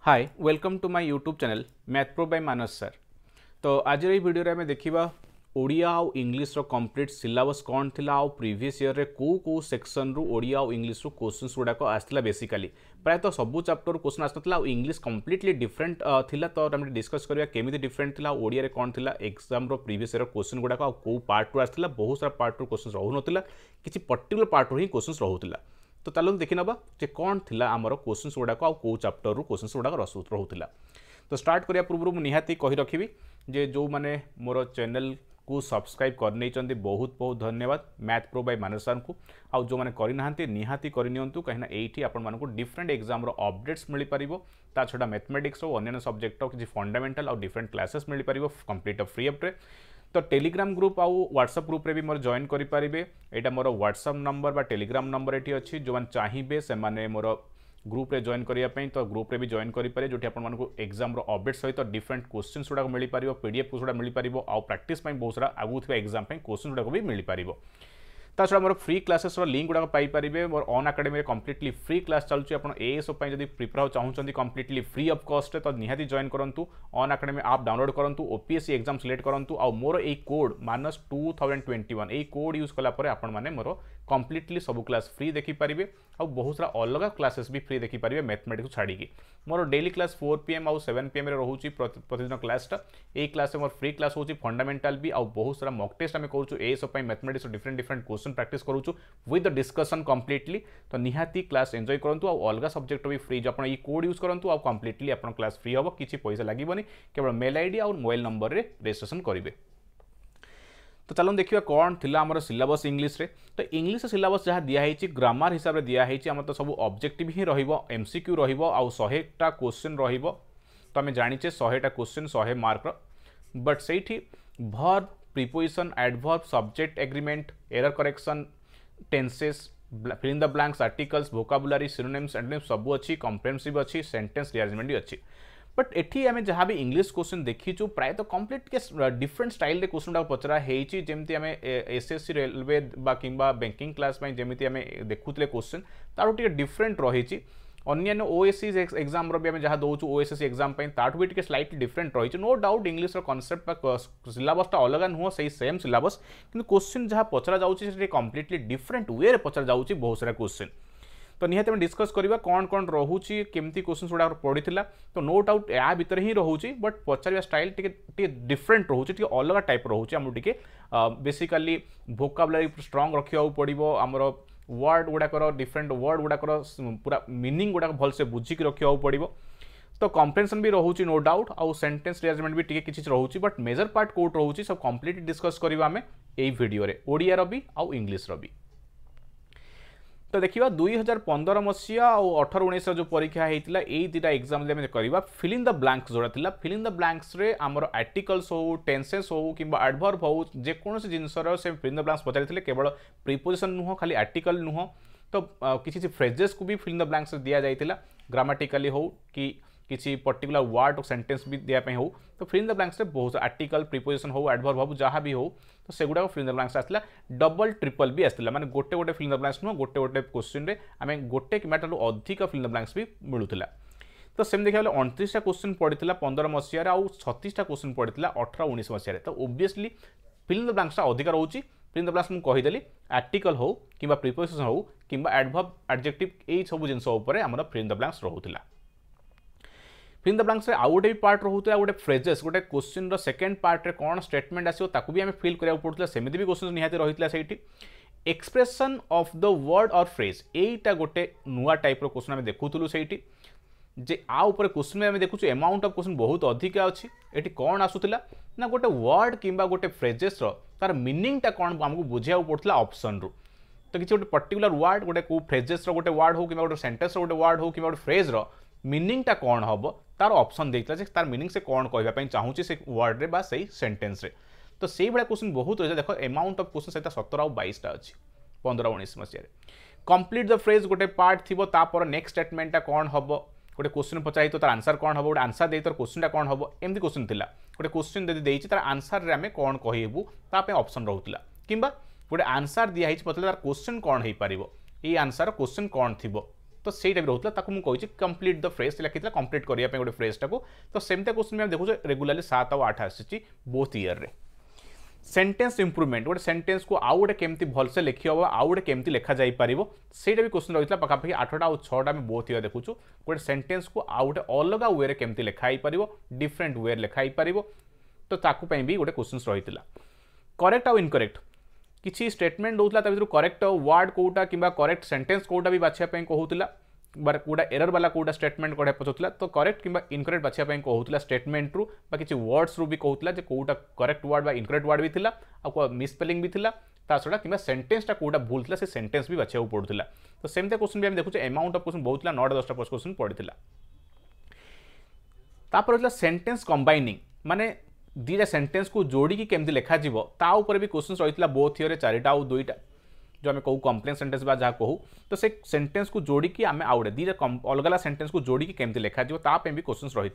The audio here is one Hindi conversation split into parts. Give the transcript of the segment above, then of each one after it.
Hi welcome to my YouTube channel math pro by Manas sir. तो आज ये वीडियो रे आम देखा ओडिया आउ इंग्लिश रो कंप्लीट सिलेबस कौन थिला आउ प्रीवियस ईयर रे को सेक्शन रु ओडिया आउ इंग्लिश रो क्वेश्चंस गुडाक आसला बेसिकली प्राय तो सब चैप्टर क्वेश्चन आसला आउ इंग्लिश कंप्लीटली डिफरेंट थिला। तो हम डिस्कस करबा केमिति डिफरेंट थिला ओडिया रे कौन थिला एग्जाम रो प्रीवियस ईयर क्वेश्चन गुडाक आउ को पार्ट रु आसला बहुत सारा पार्ट रु क्वेश्चन रहउ नथिला किछि पर्टिकुलर पार्ट रु ही क्वेश्चन रहउतिला। तो चलो देखि नबा जे कौन थिला हमर क्वेश्चंस गुडाक आउ को चैप्टर रु क्वेश्चंस गुडाक रहउतिला। तो स्टार्ट करिया पूर्व मु निहाती कहि रखिबी जे जो माने मोर चैनल को सब्सक्राइब करने चंदी बहुत बहुत धन्यवाद math pro by Manas sir को। आउ जो माने करि नाहंती निहाती करिनियंतु कहिना एठी आपण मानको डिफरेंट एग्जाम रो अपडेट्स मिली परिबो ता छडा मैथमेटिक्स रो अन्य सब्जेक्ट रो कि फंडामेंटल और डिफरेंट क्लासेस मिली परिबो कंप्लीट फ्री ऑफ रे। तो टेलीग्राम ग्रुप आउ व्हाट्सएप ग्रुप रे भी मोर जॉइन करि परिबे। एटा मोर व्हाट्सएप नंबर बा टेलीग्राम नंबर एठी अछि जो मान चाहिबे से माने मोर ग्रुप रे जॉइन करिया पई तो ग्रुप रे भी जॉइन करि पारे जोठी आपण मानको एग्जाम रो अपडेट सहित डिफरेंट क्वेश्चंस गुडा मिली परिबो पीडीएफ गुडा मिली परिबो आउ प्रैक्टिस पई बहुत सारा आगुथबा एग्जाम पई क्वेश्चन गुडा भी मिली परिबो। ताछड़ा मोर फ्री क्लासेस रो लिंक गुडा पाई परिबे मोर ऑन एकेडमी रे कंप्लीटली फ्री क्लास चलुची आपण एएसओ पई जदी प्रिपेयर हो चाहुचंदी कंप्लीटली फ्री ऑफ कॉस्ट तो निहाती जॉइन करंतु ऑन एकेडमी ऐप डाउनलोड करंतु ओपीएससी एग्जाम सिलेक्ट करंतु आउ मोर ए कोड माइनस 2021 ए कोड यूज कला परे आपण माने मोर कंप्लीटली सब क्लास फ्री देखि परिबे आउ बहुत सारा अलग क्लासेस भी फ्री देखि परिबे मैथमेटिक्स छाड़ी की मोर डेली क्लास 4 pm आउ 7 pm रे रहउची प्रतिदिन क्लास टा ए क्लास मोर फ्री क्लास होची फंडामेंटल भी आउ बहुत सारा मॉक टेस्ट हमें करूछु एएसओ पई मैथमेटिक्स डिफरेंट क्वेश्चन प्रैक्टिस करूछु विथ द डिस्कशन कंप्लीटली। तो निहाती क्लास एंजॉय करंतु आउ अलग सब्जेक्ट भी फ्री जो आपण ई कोड यूज करंतु आउ कंप्लीटली आपण क्लास फ्री होबो किछि पैसा लागिबोनी केवल मेल आईडी और मोबाइल नंबर रे रजिस्ट्रेशन करिवे। तो चलो देखिए कौन थिला हमर सिलेबस इंग्लिश रे। तो इंग्लिश सिलेबस जहाँ दिखाई ग्रामर हिसाब से दिखाई आम तो सब ऑब्जेक्टिव ही रहिबो एमसीक्यू रहिबो आउ 100टा क्वेश्चन रहिबो। तो आम जानिचे 100टा क्वेश्चन 100 मार्क बट सेठी verb preposition adverb subject agreement error correction tenses fill in the blanks articles vocabulary synonyms antonyms सब अच्छी कम्प्रेहेंसिव अच्छी सेंटेंस रिअरेंजमेंट भी अच्छी। बट एठी आम जहाँ भी इंग्लिश क्वेश्चन देखीचु प्राय तो कंप्लीट के डिफरेंट स्टाइल रे क्वेश्चन गुड़ा पचरा होती जमी आम एसएससी रेलवे बा किंबा बैंकिंग क्लास जमी आम देखुले क्वेश्चन तार टे डिफरेंट रही अन्य ओएससी एग्जाम रो भी आम जहाँ दौचु ओएसएससी एग्जाम ताठू भी स्लाइटली डिफरेंट रही नो डाउट इंग्लिश कॉन्सेप्ट सिलेबसटा अलग नुह से सेम सिलेबस कि क्वेश्चन जहाँ पचरा जाऊँगी कंप्लीटली डिफरेंट वे पचरा जाऊँगी बहुत सारा क्वेश्चन। तो निहाती में डिस्कस करवा कौन कौन रोचे केमती क्वेश्चन गुड़ा पड़ी तो नो डाउट या भितर ही रोचे बट पचार स्टाइल टे डिफरेंट रोचे टे अलग टाइप रोचे आम टे बेसिकली वोकाबुलरी स्ट्रंग रखा पड़ो आमर वर्ड गुड़ाकर डिफरेंट वर्ड गुड़ाकर पूरा मीनिंग गुड़ाक भलसे बुझिक रखा पड़ो। तो कम्प्रेहेंशन भी रोचे नो डाउट आउ सेंटेंस रिअरेंजमेंट भी टिके किछि रोचे बट मेजर पार्ट कोट रोचे सब कंप्लीट डिस्कस करवा आम एई वीडियो रे ओडिया रो भी आउ इंग्लिश रो भी। तो देखिए 2015 मसीहा और 18-19 जो परीक्षा होता है दुटा एग्जाम करवा फिल इन द ब्लैंक्स जोड़ा था फिल इन द ब्लैंक्स रे आमर आर्टिकल्स हो टेंसेस हो कि एडवर्ब हो जेकोसी जिनसर से फिल इन द ब्लैंक्स पचारि केवल प्रीपोजिशन नुह खाली आर्टिकल नुह तो किसी फ्रेजेस को भी फिल इन द ब्लैंक्स दि जाता ग्रामाटिकली हो कि किसी पर्टिकुलर वर्ड और सेंटेंस भी देवाई हो तो फिल इन द ब्लैंक्स बहुत आर्टिकल प्रीपोजिशन हो एडवर्ब हो जहाँ भी हो तो सेगुड़ा फिल इन द ब्लैंक्स आसला डबल ट्रिपल भी आसला माने गोटे गोटे फिल इन द ब्लैंक्स नुह गोटे गोटे क्वेश्चन रे आम गोटे कि अधिक फिल इन द ब्लैंक्स भी मिलूला। तो सेम देखा 29टा क्वेश्चन पड़ा 15 मसीह आउ 36टा क्वेश्चन पड़ा 18-19 मसीह। तो obviously fill in the blanks अधिक रोचे फिल इन द ब्लैंक्स मुझे कहीदेली आर्टिकल हो कि प्रीपोजिशन हो कि एडवर्ब एडजेक्टिव यही सब जिनस आम फिल इन द ब्लैंक्स रोला। फिल इन द ब्लैंक्स आउ गोटे पार्ट रोता गोटे फ्रेजेस गोटे क्वेश्चन सेकेंड पार्ट रे कौन स्टेटमेंट आसो ताकू भी आम फिल करा पड़ता सेमती भी क्वेश्चन निहाती रही से एक्सप्रेशन ऑफ द वर्ड और फ्रेज यहीटा गोटे नुआ टाइप क्वेश्चन आम देखुलू से जे आउपर क्वेश्चन में देखुँ अमाउंट ऑफ क्वेश्चन बहुत अधिक अच्छी ये कौन आसूला ना गोटे वर्ड कि गोटे फ्रेजेस तार मीनिंगटा कौन आमको बुझा पड़ता ऑप्शन रु तो किसी गोटे पर्टिकुलर वर्ड गोटे को फ्रेजेस गोटे वर्ड हो कि गोटे सेंटेंस गोटे वर्ड हो कि गोटे फ्रेज मीनिंगटा कौन हम तार ऑप्शन देता है तार मीनिंग से कौन कहवाई चाहूँगी से वर्ड रे बा सही सेंटेंस रे। तो से भाया क्वेश्चन बहुत रही देख अमाउंट ऑफ क्वेश्चन सहित 17 और 22टा अच्छी 15-19 मसीह। कंप्लीट द फ्रेज गोटे पार्ट थी तापर नेक्स्ट स्टेटमेंटा कौन हम गोटे क्वेश्चन पचाई तो तार आंसर कौन हम गोटे आंसर दे तो क्वेश्चनटा कौन हम एमती क्वेश्चन था गोटे क्वेश्चन यदि तार आंसर रे आम कौन कहबू ताप ऑप्शन रोला कि गोटे आंसर दिखाई पता तार क्वेश्चन कौन हो पार ये आंसर क्वेश्चन कौन थी तो ସେଇଟା ବି ରହୁଥିଲା ତାକୁ ମୁଁ କହିଛି କମ୍ପ୍ଲିଟ୍ ଦ ଫ୍ରେଜ୍ ଲେଖିଥିଲା କମ୍ପ୍ଲିଟ୍ କରିବା ପାଇଁ ଗୋଟେ ଫ୍ରେଜ୍ଟାକୁ ତ ସେମିତିଆ କ୍ୱେଶ୍ଚନ୍ ଆମେ ଦେଖୁଛେ ରେଗୁଲାରଲି 7 ଆଉ 8 ଆସିଛି ବୋଥ୍ ଇୟର୍ରେ सेंटेंस इंप्रूवमेंट गोटे सेंटेंस को आउ गोटे केमती भलसे लिखी हम आउ गोटे केमती लिखा जाई पारिबो सेटा भी क्वेश्चन रही पाखापाखि 8टा और 6टा आम बहुत ईयर देखुचु गोटे सेंटेंस को आउ गोटे अलग वे केमती लिखाई पारिबो डिफरेंट वे लिखाई पारिबो तो ताकू पई भी गोटे क्वेश्चन रही करेक्ट आउ इनकरेक्ट किसी स्टेटमेंट दौला ता करेक्ट वर्ड कोटा किंबा करेक्ट सेंटेंस कोटा भी बाछिया पई कहूतिला कौटा एरर वाला कौटा स्टेटमेंट कढ़ा पचारूला तो करेक्ट कि इनकरेक्ट बाछिया कहूला स्टेटमेंट रु किसी वर्ड्स रु भी कहूला कौटा करेक्ट वर्ड बा इनकरेक्ट वर्ड भी थिला आ मिसस्पेलिंग भी थिला ता छड़ा कि सेंटेंसटा कौटा भूल थिला से सेंटेंस भी बाछिया पड़ुला तो सेमते क्वेश्चन भी हम देखुचे अमाउंट ऑफ क्वेश्चन बहुत 9-10टा क्वेश्चन पड़ता तापर सेंटेंस कंबाइनिंग माने दीटा सेंटेंस को जोड़ी केमती लिखा जीवो ता ऊपर भी क्वेश्चन रही बोथ ईयर 4टा और 2टा जो आम कहूँ कम्प्लेन सेंटेंस बा जहाँ कहूँ तो से सेंटेंस को जोड़ी की आम आउ दीटा अलग अलग सेंटेंस को जोड़ी केमती लिखा ताप भी क्वेश्चन रही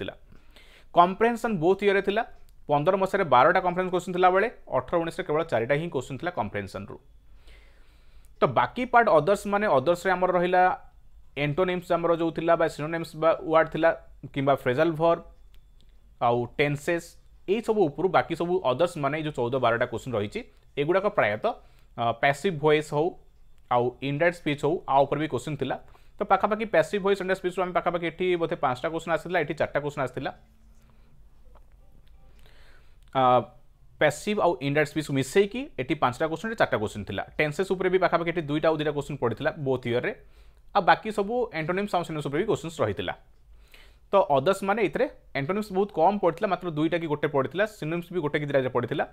कम्प्रेहेंशन बोथ ईयर थिला 15 मसीह 12टा कम्प्रेहेंशन क्वेश्चन थिला बेले 18-19 केवल 4टा ही क्वेश्चन थिला कम्प्रेहेंशन रु तो बाकी पार्ट अदर्स माने अदर्स रे हमर रहिला एंटोनिम्स हमर जो थिला बा सिनोनिम्स बा वर्ड थिला किंबा फ्रेजल वर्ब आउ टेंसेस ए सब ऊपर बाकी सब अदर्स माने जो 14-12टा क्वेश्चन रही एगुड़ाक प्रायतः पैसिव वॉइस हो आउ इनडायरेक्ट स्पीच हो आ ऊपर भी क्वेश्चन थिला तो पाखापाखि पैसिव वॉइस इनडायरेक्ट स्पीच आम पाखापाखि एठी बोधे 5टा क्वेश्चन आसिला एठी 4टा क्वेश्चन आसिला पैसिव आउ इनडायरेक्ट स्पीच मिसई की एठी 5टा क्वेश्चन 4टा क्वेश्चन थिला टेंसेस ऊपर भी पाखापाखि एठी 2टा और 2टा क्वेश्चन पड़िथिला बोथ ईयर रे आ बाकी सब एंटोनिम्स आउ सिनोनिम्स ऊपर भी क्वेश्चन रहिथिला तो अदर्स माने इतरे एंटोनिम्स बहुत कम पड़िथिला मात्र 2टा की गोटे पड़िथिला सिनोनिम्स भी गोटे की 2टा पड़िथिला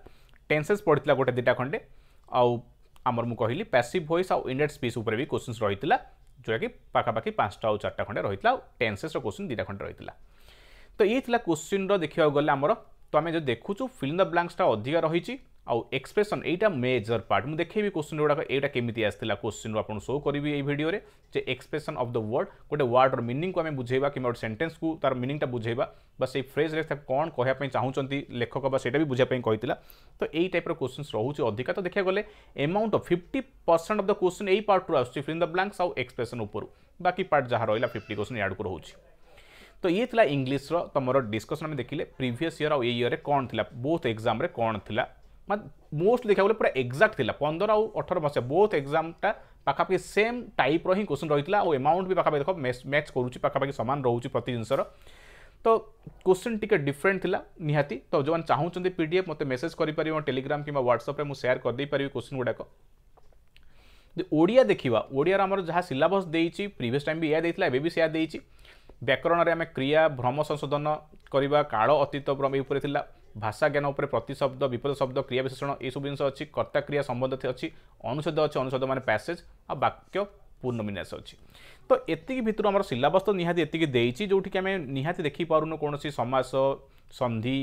टेंसेस पड़िथिला गोटे 2टा खंडे आउ आमर मु कहली पैसिव वॉइस आउ इनडायरेक्ट स्पीच ऊपर भी क्वेश्चन रही जोटा कि पाखापाखि 5टा और 4टा खंडे रही टेंसेस क्वेश्चन 2टा खंडे रही तो ये क्वेश्चन देखा गले आमर तो आम जो देखुचु फिल इन द ब्लैंक्सटा अधिका रही आउ एक्सप्रेशन एटा मेजर पार्ट मुझे देखी क्वेश्चन गुड़ाक एटा केमी आसाला क्वेश्चन आपको शो करी ये video J expression of the word गोटे वर्डर मीनिंग को आम बुझेबा कि गोटे सेंटेंस को तार मीनिंगटा बुझेबा बस ये फ्रेज रे कौन कहवाई चाहूँगी लेखक बा सेटा भी बुझाई कही तो यही टाइप क्वेश्चन रोचे अधिका तो देखा गले amount of 50% of the question यही पार्ट आसुच्छी फिल इन द ब्लैंक्स आउ एक्सप्रेशन ऊपर बाकी पार्ट जहाँ रहा 50 क्वेश्चन याद को रोचे तो ये थिला इंग्लिश तुम डिस्कसन आम देखिले प्रीवियस ईयर आउ ये ईयर कौन थिला बोथ एग्जाम रे कौन थिला मोस्ट देखा गले पूरा एक्जाक्ट थिला 15 आउ 18 मसीहा बोथ एग्जामटा पाखापाखि सेम टाइप रो ही क्वेश्चन रही और अमाउंट भी पाखापाखि देख मैच करुच्ची पाखापाखि सामान रोचे प्रति जिनसर तो क्वेश्चन टिके डिफरेंट थिला निहाती तो जो चाहूँगी पीडीएफ मत मेसेज कर टेलीग्राम कि व्हाट्सएप में शेयर करदे पारि क्वेश्चन गुड़ाक ओडिया देखा ओडिया आमर जहाँ सिलेबस देती प्रीवियस टाइम भी या देता एवं भी सेया देती व्याकरण में आम क्रिया भ्रम संशोधन करवा काल अतीत भ्रम ये भाषा ज्ञान उपर प्रतिशब्द विपद शब्द क्रिया विशेषण ये सब जिन अच्छी कर्ता क्रिया संबंध अच्छी अनुच्छेद अच्छी अनुच्छेद माने पैसेज आ वाक्य पूर्ण विन्यास अच्छी तो एतिक भितर आम सिलेबस तो निहाती एतिक देइछि जोठी आम निहाती देखी पारुनु कौन समास संधि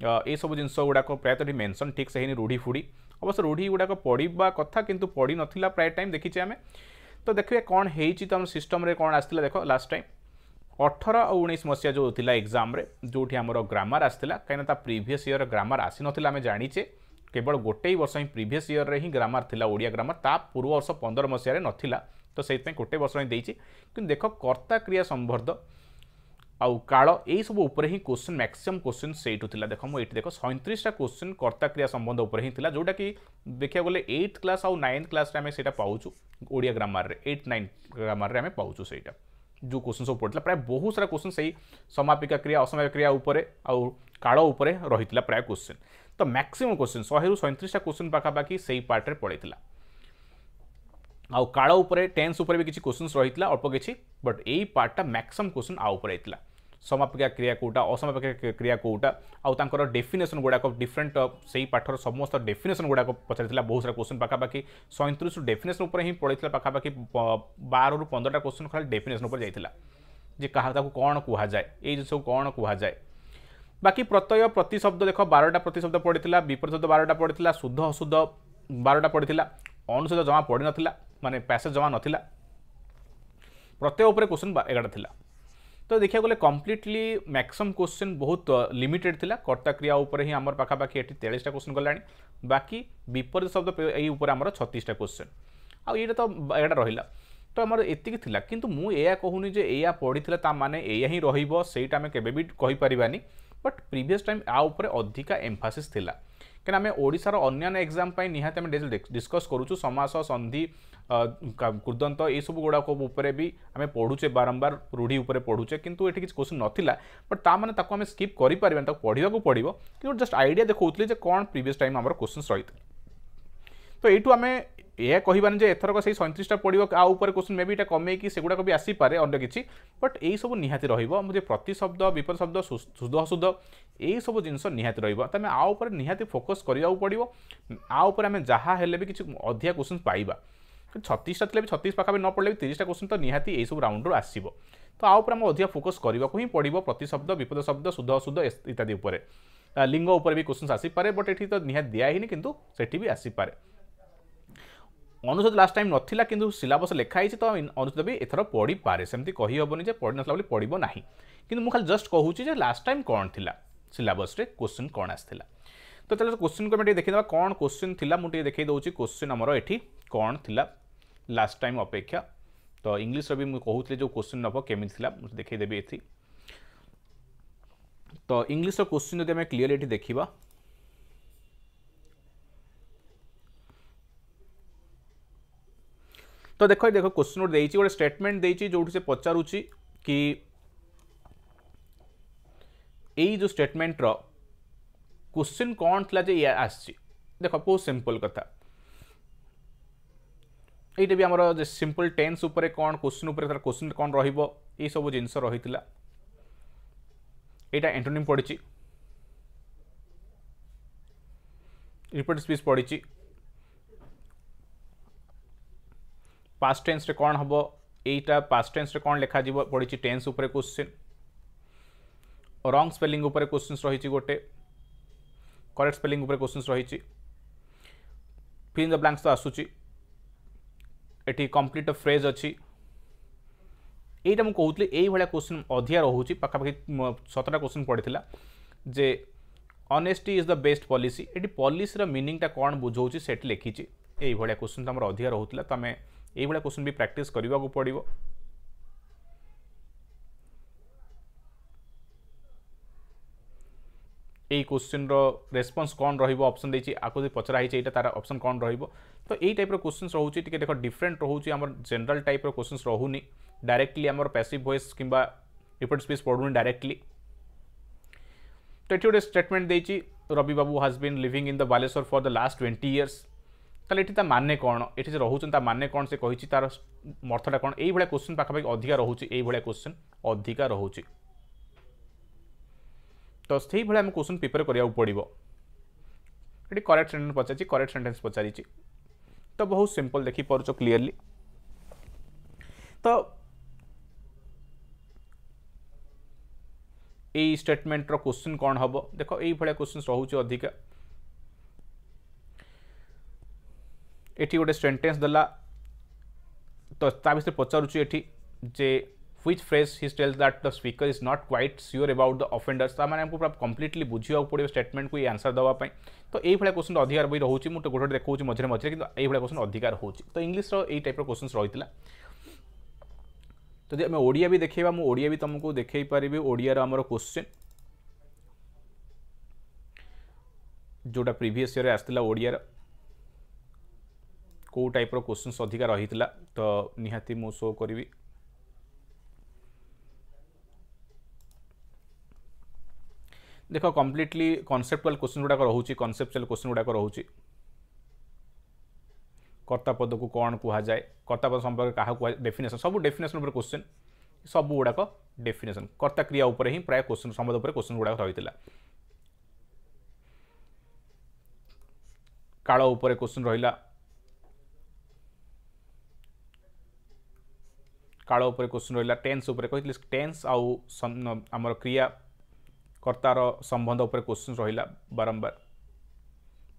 ये सब जिन गुड़ाक प्रायतः मेंशन ठीक से रूढ़ी फुड़ी अवश्य रूढ़ी गुड़ाक पढ़ा कथा किंतु पढ़ी नथिला प्राय टाइम देखीचे आम तो देखिए कौन होती तो सिस्टम रे कौन आसला देख लास्ट टाइम 18 और 19 मसीहा जो थिला एग्जाम रे जोठी हमरो ग्रामर आसला कहीं प्रीवियस ईयर ग्रामर आसी नथिला आम जानीचे केवल गोटे वर्ष ही प्रीवियस ईयर रे ही ग्रामर थिला ओडिया ग्रामर ता पूर्व वर्ष 15 मसीह रे नथिला तो से गोटे वर्ष ही देछि कि देख कर्ता क्रिया संबंध आउ काल यही सब ऊपर ही क्वेश्चन मैक्सिमम क्वेश्चन सेठू थिला देख मुझे देख 37टा क्वेश्चन कर्ता क्रिया संबंध ऊपर ही थिला जोटा कि देखा गले 8th क्लास आउ 9th क्लास रे आम सेटा पाउछु ओडिया ग्रामर रे 8-9 ग्रामर रे आम पाउछु सेटा जो क्वेश्चन सब पड़ता प्राय बहुत सारा क्वेश्चन से समापिका क्रिया असमापिका क्रिया उपरे आउ काल उपरे रही प्राय क्वेश्चन तो मैक्सिमम क्वेश्चन 100-37टा क्वेश्चन पाखापाखि से पार्ट रे पड़ता आउ काल उपरे टेंस उपरे भी किसी क्वेश्चन रही अल्प किसी बट यही पार्टा मैक्सिमम क्वेश्चन आ उपरे आइतला समापिका क्रिया कोटा असमापिका क्रिया कोटा आउ तांकर डेफिनेशन गुड़ाक डिफरेंट से पाठर समस्त डेफिनेशन गुड़ाक पचार बहुत सारा क्वेश्चन पाखापाखि 37 डेफिनेशन उपर ही पड़ता पाखापाखि 12-15टा क्वेश्चन खाली डेफिनेशन उपर जाइतिला जे कहा कौन कहुए ये जिस कौन कहुए बाकी प्रत्यय प्रतिशब्द देख 12टा प्रतिशब्द पड़ता विपरीत शब्द 12टा पड़ता शुद्ध अशुद्ध 12टा पड़ता अनुच्छेद जमा पड़ नाला माने पैसेज जमा नाला प्रत्यय उपर क्वेश्चन 11टा थिला तो देखा गले कम्प्लीटली मैक्सिमम क्वेश्चन बहुत लिमिटेड थिला कर्ता क्रिया उपर ही आमर पाखापाखि 43टा क्वेश्चन गलानी बाकी विपरीत शब्द यही उपर आमर 36टा क्वेश्चन आ ये तो एटा रहिला तो आमर एतिक थिला किंतु मु एया कहूनी जे एया पढ़ी ता माने एया ही रहिबो सेटा आमे केबे भी कहि परिबानी बट प्रीवियस टाइम आ ऊपर अधिका एम्फासिस थिला क्या आम ओडिशार अन्य एग्जाम निहाती आम डिस्कस करूँ समास संधि कृदंत ये सब गुड़ाक भी आम पढ़ुचे बारंबार रूढ़ी उपर पढ़ुचे किंतु ये किसी क्वेश्चन नाला बट ता माने ताको आम स्किप करि परिबानी पढ़ा पड़ो कि जस्ट आइडिया देखौतली जे कौन प्रीवियस टाइम आम क्वेश्चन रही तो यू आम यह कहबानी एथरक से 37टा पड़ो आउपर क्वेश्चन मे भी ये कमेकी सेगुड़ाक भी आसीपे अन्य किसी बट यही सब निहाती मुझे प्रति शब्द विपरीत शब्द शुद्ध अशुद्ध यही सब जिनस निहाती रही आउपर निहाती फोकस करा पड़ो आउपर आम जहाँ भी किसी अधिका क्वेश्चन पाइबा 36टा थे 36 पाखापि न पढ़ले 30टा क्वेश्चन तो निहाती यही सब राउंड आसो तो आउपर आम अधिका फोकस करने ही पड़ो प्रति शब्द विपरीत शब्द शुद्ध अशुद्ध इत्यादि उपर लिंग उपर भी क्वेश्चन आसीपे बट ये तो निहाती दिखाही किंतु सेठी भी आसीपे अनुच्छेद लास्ट टाइम नथिला किंतु सिलेबस लिखाई तो अनुच्छेद भी एथर पढ़ी पारे सेमती कही हबनी जे पढ़ी नसला बोली पढ़िबो नाही किंतु मु खाली जस्ट कहूची जे लास्ट टाइम कौन थिला सिलेबस रे क्वेश्चन कौन आसथिला तो चलो क्वेश्चन को मैं देखिए कौन क्वेश्चन थिला मुझे देखई दउची क्वेश्चन हमर एठी कौन थिला लास्ट टाइम अपेक्षा तो इंग्लिश रो भी मु कहूतले जो क्वेश्चन नबो केमि थिला मुझे देखई देबी एथि तो इंग्लिश रो क्वेश्चन जदि हम क्लियर एठी देखिबा तो देखो क्वेश्चन गोटे स्टेटमेंट देइछि जोठी से पचारुछि कि यही जो स्टेटमेंट रो क्वेश्चन कौन थला जे आछि देखो बहुत सिंपल कथा ये भी आमर सिंपल टेंस उपरे कौन क्वेश्चन उपरे क्वेश्चन कौन रहिबो ये सब जिनस रहितिला एटा एंटोनिम पढ़ी रिपीट स्पीच पढ़ी पास्ट टेंस रे कौन हम एटा पास्ट टेंस रे कौन लिखा जीवो पड़ी टेंस उपरे क्वेश्चन रॉन्ग स्पेलिंग उपरे क्वेश्चन रही गोटे करेक्ट स्पेलिंग उपरे क्वेश्चन रही फिल इन द ब्लैंक्स तो आसूची एटी कंप्लीट फ्रेज अच्छी यहीटा मुझे कहूली यही भाया क्वेश्चन अधिका रोचे पाखापाखि 17टा क्वेश्चन पड़ता जे honesty is the best policy ये पॉलिसी मीनिंगटा कौन बुझाऊँ से लिखी यही भाया क्वेश्चन तो आम अधिका रोला तो आम यही भाया क्वेश्चन भी प्रैक्टिस करने को पड़ो यही क्वेश्चन रेस्पॉन्स कौन रॉप्शन देखिए आपको पचराई यहाँ तार ऑप्शन कौन तो यही टाइप क्वेश्चन रोचे देख डिफरेंट रोचे आम जनरल टाइप क्वेश्चन रोनी डायरेक्टली आम पैसिव वॉइस कि रिपोर्ट स्पीच पढ़ुनी डायरेक्टली तो ये गोटे स्टेटमेंट देती Ravi Babu has been living in the Baleswar for the last 20 years ताले ये माने कौन ये रोचन माने कौन से कही तार अर्थटा कौन यही भाया क्वेश्चन पाखापाखि अधिका रोचे यही भाया क्वेश्चन अधिका रोचे तो से भाई आम क्वेश्चन प्रिपेयर करा पड़ो ये करेक्ट सेंटेंस पचार करेक्ट सेंटेंस पचारि तो बहुत सिंपल देखिपुच क्लीयरली तो यही स्टेटमेंट रो क्वेश्चन कौन हम देखो यही भाया क्वेश्चन रोचे अधिका ये गोटे सेंटेंस देला तो ता विषय पचारुची एठी जे which phrase he tells that the speaker is not quite sure about the offenders ता माने हमको पूरा कंप्लीटली बुझिया पड़ो स्टेटमेंट को ये आंसर दवा पाई तो यही भाया क्वेश्चन अधिकार भी रोचे मुझे गोटे देखा मझे मझे कि यही भाया क्वेश्चन अधिकार होची तो इंग्लिश रो यही टाइप क्वेश्चन रही तो आम ओडिया भी देखा मुझे ओडिया भी तुमको देखई पारि ओडिया आमर क्वेश्चन जोटा प्रीवियस ईयर आसला ओडिया को टाइप क्वेश्चन अधिका रही तो निहाती मु शो करी देख कंप्लीटली कॉन्सेप्चुअल क्वेश्चन गुड़ाक रोचे कॉन्सेप्चुअल क्वेश्चन गुड़ाक रोचे कर्ता पद को कौन कह जाए कर्ता पद संपर्क क्या डेफिनेशन सब डेफिनेशन उपर क्वेश्चन सब गुड़ाक डेफिनेशन कर्ता क्रिया उपर ही प्राय क्वेश्चन संबंध उपर क्वेश्चन गुड़ाक रही काल उपर क्वेश्चन रहा काल उपर क्वेश्चन रहा टेंस उपर कही टेंस आउ आमर क्रिया कर्तार संबंध उपर क्वेश्चन रहा बारंबार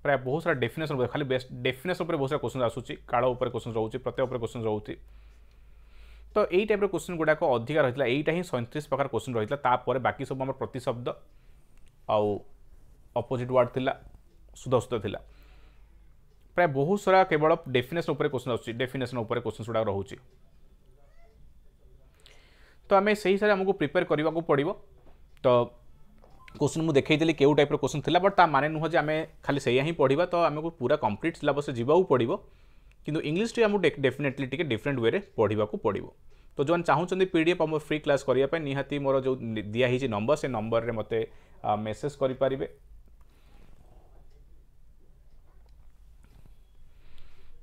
प्राय बहुत सारा डेफिनेशन खाली बेस्ट डेफिनेशन उपर बहुत सारा क्वेश्चन आसूची काल उपर क्वेश्चन रोचे प्रत्यय उपर क्वेश्चन रोचे तो यही टाइप क्वेश्चन गुड़ाक अधिका रही है यहीटा ही 37 प्रकार क्वेश्चन रही है बाकी सब आम प्रतिशब्द आउ अपोजिट वर्ड थिला शुद्ध शुद्ध थिला प्राय बहुत सारा केवल डेफिनेशन उपर क्वेश्चन आसूची डेफिनेशन उपर क्वेश्चन गुड़ाक रोचे तो आम से हिसाब से आमको प्रिपेयर करने को पड़ो। तो क्वेश्चन मुझे देखी केउ टाइप क्वेश्चन थिला बट ता माने नुह जे आम खाली से ही पढ़ा तो आमको पूरा कंप्लीट सिलेबस जावाक पड़ो किंतु इंग्लिश टी आमको डेफिनेटली टिके डिफरेंट वे पढ़ा पड़ो। तो जो चाहते पीडीएफ आम फ्री क्लास करने निहाती मोर जो दिखाई नंबर से नंबर रे मते मेसेज करें।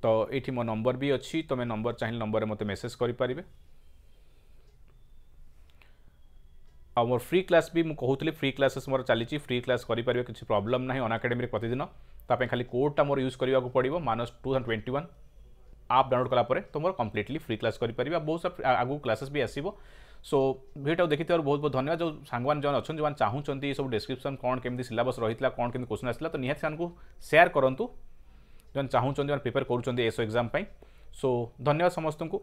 तो ये मो नंबर भी अच्छी तुम नंबर चाहिए नंबर रे मते मेसेज करें। आ मोर फ्री क्लास भी मुझे कहूली फ्री क्लासेस मोर चली फ्री क्लास करें किसी प्रॉब्लम ना अनअकाडेमी प्रतिदिन ताप खाली कोडटा मोर यूज करने को पड़ो मानस 2021 आप डाउनलोड कलापर तो मोर कम्प्लीटली फ्री क्लास करें। बहुत सारा आगू क्लासेस भी आसो। सो भिडियो देखी बहुत बहुत धन्यवाद। जो सांगवान जो अच्छा जो चाहते सब डिस्क्रिप्शन कौन केमती सिलेबस रही है कौन केमती क्वेश्चन आसला तो निहाती से शेयर करूँ जो चाहते प्रिपेयर करुँच एसओ एग्जाम। सो धन्यवाद समस्त को।